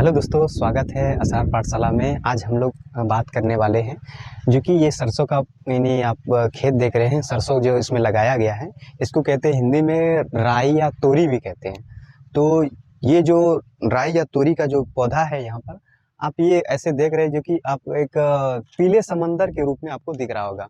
Hello दोस्तों, स्वागत है आसार पाठशाला में। आज हम लोग बात करने वाले हैं जो कि ये सरसों का यानी आप खेत देख रहे हैं। सरसों जो इसमें लगाया गया है इसको कहते हैं हिंदी में राई या तोरी भी कहते हैं। तो ये जो राई या तोरी का जो पौधा है यहाँ पर आप ये ऐसे देख रहे हैं जो कि आप एक पीले समंदर के रूप में आपको दिख रहा होगा।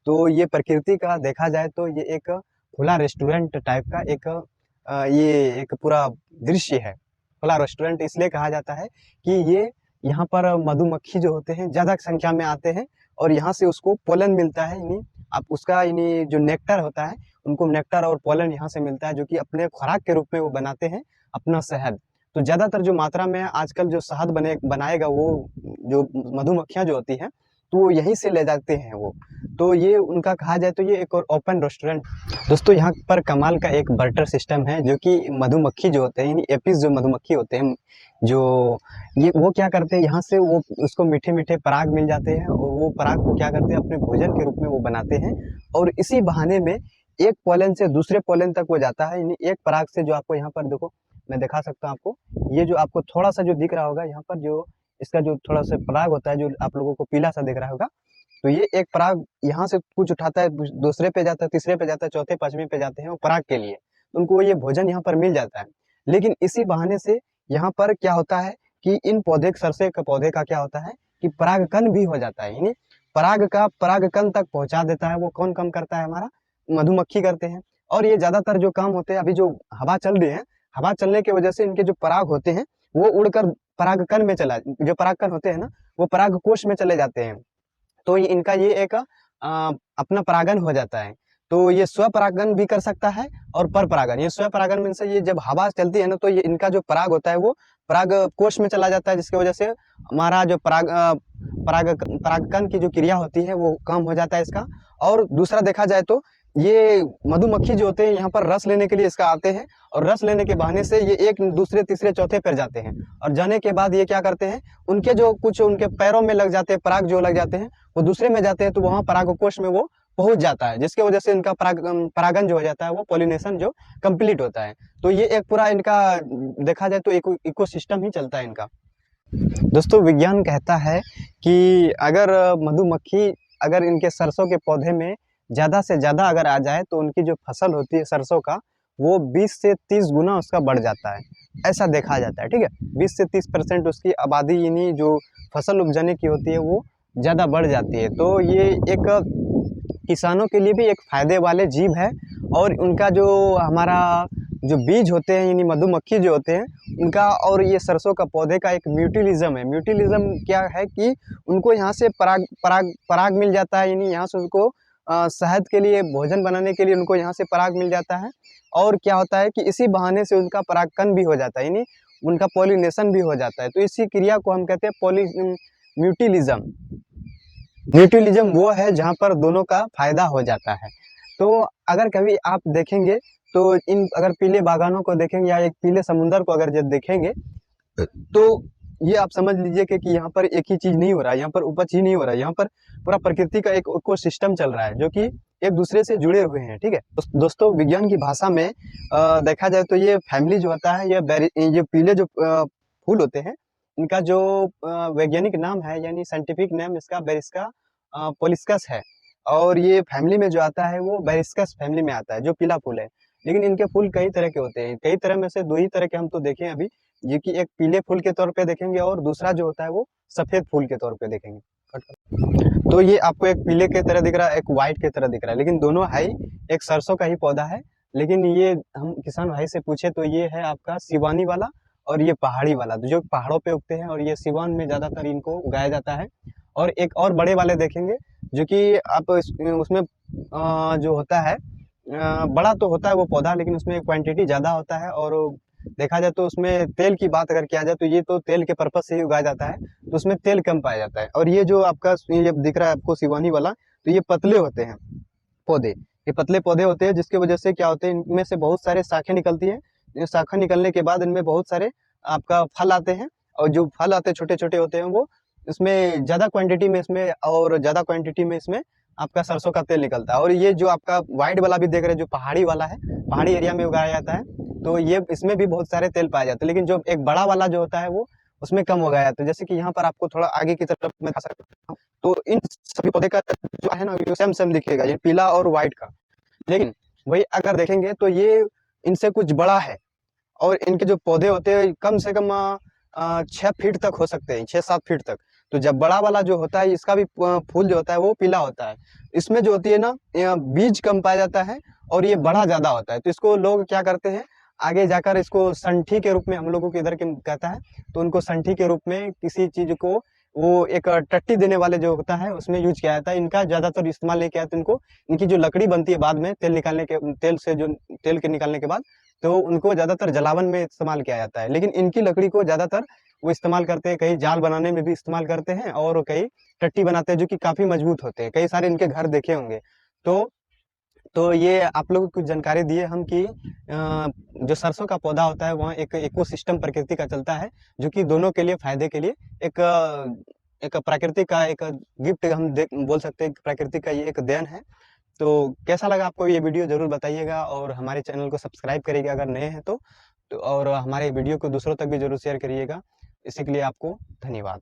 तो ये प्रकृति का देखा जाए तो ये एक खुला रेस्टोरेंट टाइप का ये एक पूरा दृश्य है। खुला रेस्टोरेंट इसलिए कहा जाता है कि ये यहाँ पर मधुमक्खी जो होते हैं ज़्यादा संख्या में आते हैं और यहाँ से उसको पोलन मिलता है। यानी आप उसका यानी जो नेक्टर होता है उनको नेक्टर और पोलन यहाँ से मिलता है जो कि अपने खुराक के रूप में वो बनाते हैं अपना शहद। तो ज़्यादातर जो मात्रा में आजकल जो शहद बनाएगा वो जो मधुमक्खियाँ जो होती हैं तो वो यहीं से ले जाते हैं वो। तो ये उनका कहा जाए तो ये एक और ओपन रेस्टोरेंट। दोस्तों यहाँ पर कमाल का एक बर्टर सिस्टम है जो कि मधुमक्खी जो होते हैं यानी एपिस जो मधुमक्खी होते हैं जो ये वो क्या करते हैं यहाँ से वो उसको मीठे मीठे पराग मिल जाते हैं और वो पराग को क्या करते हैं अपने भोजन के रूप में वो बनाते हैं। और इसी बहाने में एक पोलन से दूसरे पोलन तक वो जाता है। यानी एक पराग से जो आपको यहाँ पर देखो मैं दिखा सकता हूँ आपको, ये जो आपको थोड़ा सा जो दिख रहा होगा यहाँ पर जो इसका जो थोड़ा सा पराग होता है जो आप लोगों को पीला सा दिख रहा होगा, तो ये एक पराग यहाँ से कुछ उठाता है दूसरे पे जाता है तीसरे पे जाता है चौथे पांचवें पे जाते हैं वो पराग के लिए, तो उनको ये भोजन यहाँ पर मिल जाता है। लेकिन इसी बहाने से यहाँ पर क्या होता है कि इन सरसों के पौधे का क्या होता है कि परागकण भी हो जाता है। यानी परागकण तक पहुंचा देता है। वो कौन काम करता है? हमारा मधुमक्खी करते हैं। और ये ज्यादातर जो काम होते हैं अभी जो हवा चल रही है, हवा चलने की वजह से इनके जो पराग होते हैं वो उड़कर परागकण में जो परागकण होते हैं ना वो पराग कोश में चले जाते हैं। तो ये इनका ये एक अपना परागन हो जाता है। तो ये स्वपरागन भी कर सकता है और पर परागन। ये स्वपरागन में से ये जब हवा चलती है ना तो ये इनका जो पराग होता है वो पराग कोश में चला जाता है, जिसकी वजह से हमारा जो परागकण की जो क्रिया होती है वो कम हो जाता है इसका। और दूसरा देखा जाए तो ये मधुमक्खी जो होते हैं यहाँ पर रस लेने के लिए इसका आते हैं और रस लेने के बहाने से ये एक दूसरे तीसरे चौथे पर जाते हैं और जाने के बाद ये क्या करते हैं उनके जो कुछ उनके पैरों में लग जाते हैं पराग जो लग जाते हैं वो दूसरे में जाते हैं तो वहां परागकोश में वो पहुंच जाता है, जिसकी वजह से इनका परागन जो हो जाता है वो पॉलिनेशन जो कंप्लीट होता है। तो ये एक पूरा इनका देखा जाए तो इकोसिस्टम ही चलता है इनका। दोस्तों विज्ञान कहता है कि अगर मधुमक्खी अगर इनके सरसों के पौधे में ज़्यादा से ज़्यादा अगर आ जाए तो उनकी जो फसल होती है सरसों का वो 20 से 30 गुना उसका बढ़ जाता है, ऐसा देखा जाता है। ठीक है, 20 से 30% उसकी आबादी यानी जो फसल उपजाने की होती है वो ज़्यादा बढ़ जाती है। तो ये एक किसानों के लिए भी एक फायदे वाले जीव है। और उनका जो हमारा जो बीज होते हैं यानी मधुमक्खी जो होते हैं उनका और ये सरसों का पौधे का एक म्यूटिलिज्म है। म्यूटिलिज्म क्या है कि उनको यहाँ से पराग मिल जाता है, यानी यहाँ से उनको शहद के लिए भोजन बनाने के लिए उनको यहाँ से पराग मिल जाता है। और क्या होता है कि इसी बहाने से उनका परागकण भी हो जाता है, यानी उनका पॉलिनेशन भी हो जाता है। तो इसी क्रिया को हम कहते हैं म्यूटिलिज्म। म्यूटिलिज्म वो है जहाँ पर दोनों का फायदा हो जाता है। तो अगर कभी आप देखेंगे तो इन अगर पीले बागानों को देखेंगे या एक पीले समुंदर को अगर जब देखेंगे तो ये आप समझ लीजिए कि यहाँ पर एक ही चीज नहीं हो रहा है, यहाँ पर उपज ही नहीं हो रहा है, यहाँ पर पूरा प्रकृति का एक इकोसिस्टम चल रहा है जो कि एक दूसरे से जुड़े हुए हैं। ठीक है दोस्तों, विज्ञान की भाषा में देखा जाए तो ये फैमिली जो होता है ये पीले जो फूल होते हैं इनका जो वैज्ञानिक नाम है यानी साइंटिफिक नेम इसका बेरिस्का पोलिस्कस है। और ये फैमिली में जो आता है वो बेरिस्कस फैमिली में आता है जो पीला फूल है। लेकिन इनके फूल कई तरह के होते हैं, कई तरह में से दो ही तरह के हम तो देखें अभी, जो कि एक पीले फूल के तौर पे देखेंगे और दूसरा जो होता है वो सफेद फूल के तौर पे देखेंगे। तो ये आपको एक पीले के तरह दिख रहा है, एक व्हाइट के तरह दिख रहा है, लेकिन दोनों है एक सरसों का ही पौधा है। लेकिन ये हम किसान भाई से पूछे तो ये है आपका सिवानी वाला और ये पहाड़ी वाला जो पहाड़ों पे उगते हैं और ये सिवान में ज्यादातर इनको उगाया जाता है। और एक और बड़े वाले देखेंगे जो कि आप उसमें जो होता है बड़ा तो होता है वो पौधा, लेकिन उसमें क्वांटिटी ज्यादा होता है। और देखा जाए तो उसमें तेल की बात अगर किया जाए तो ये तो तेल के पर्पज से ही उगाया जाता है, तो उसमें तेल कम पाया जाता है। और ये जो आपका ये दिख रहा है आपको सिवानी वाला, तो ये पतले होते हैं पौधे, ये पतले पौधे होते हैं जिसकी वजह से क्या होते हैं इनमें से बहुत सारे शाखें निकलती है। शाखा निकलने के बाद इनमें बहुत सारे आपका फल आते हैं और जो फल आते हैं छोटे छोटे होते हैं वो इसमें ज्यादा क्वांटिटी में इसमें और ज्यादा क्वांटिटी में इसमें आपका सरसों का तेल निकलता है। और ये जो आपका व्हाइट वाला भी देख रहे हैं जो पहाड़ी वाला है, पहाड़ी एरिया में उगाया जाता है, तो ये इसमें भी बहुत सारे तेल पाए जाते हैं। लेकिन जो एक बड़ा वाला जो होता है वो उसमें कम हो गया है। तो जैसे कि यहाँ पर आपको थोड़ा आगे की तरफ मैं दिखा सकता हूँ, तो इन सभी पौधे का जो है ना ये सेम सेम दिखेगा, ये पीला और व्हाइट का। लेकिन वही अगर देखेंगे तो ये इनसे कुछ बड़ा है, और इनके जो पौधे होते हैं कम से कम 6 फीट तक हो सकते हैं, 6-7 फीट तक। तो जब बड़ा वाला जो होता है इसका भी फूल जो होता है वो पीला होता है। इसमें जो होती है ना बीज कम पाया जाता है, और ये बड़ा ज्यादा होता है। तो इसको लोग क्या करते हैं, आगे जाकर इसको संठी के रूप में, हम लोगों के इधर के कहता है, तो उनको संठी के रूप में किसी चीज को, वो एक टट्टी देने वाले जो होता है उसमें यूज किया जाता है। इनका ज्यादातर इस्तेमाल नहीं किया जाता। इनको, इनकी जो लकड़ी बनती है बाद में तेल निकालने के, तेल से जो तेल के निकालने के बाद, तो उनको ज्यादातर जलावन में इस्तेमाल किया जाता है। लेकिन इनकी लकड़ी को ज्यादातर वो इस्तेमाल करते हैं, कई जाल बनाने में भी इस्तेमाल करते हैं, और कई टट्टी बनाते हैं जो कि काफी मजबूत होते हैं। कई सारे इनके घर देखे होंगे। तो ये आप लोगों को कुछ जानकारी दिए हम कि जो सरसों का पौधा होता है वहाँ एक इकोसिस्टम प्रकृति का चलता है, जो कि दोनों के लिए फायदे के लिए एक एक प्रकृति का एक गिफ्ट हम बोल सकते हैं, प्रकृति का ये एक देन है। तो कैसा लगा आपको ये वीडियो जरूर बताइएगा, और हमारे चैनल को सब्सक्राइब करिएगा अगर नए हैं तो और हमारे वीडियो को दूसरों तक भी जरूर शेयर करिएगा। इसी के लिए आपको धन्यवाद।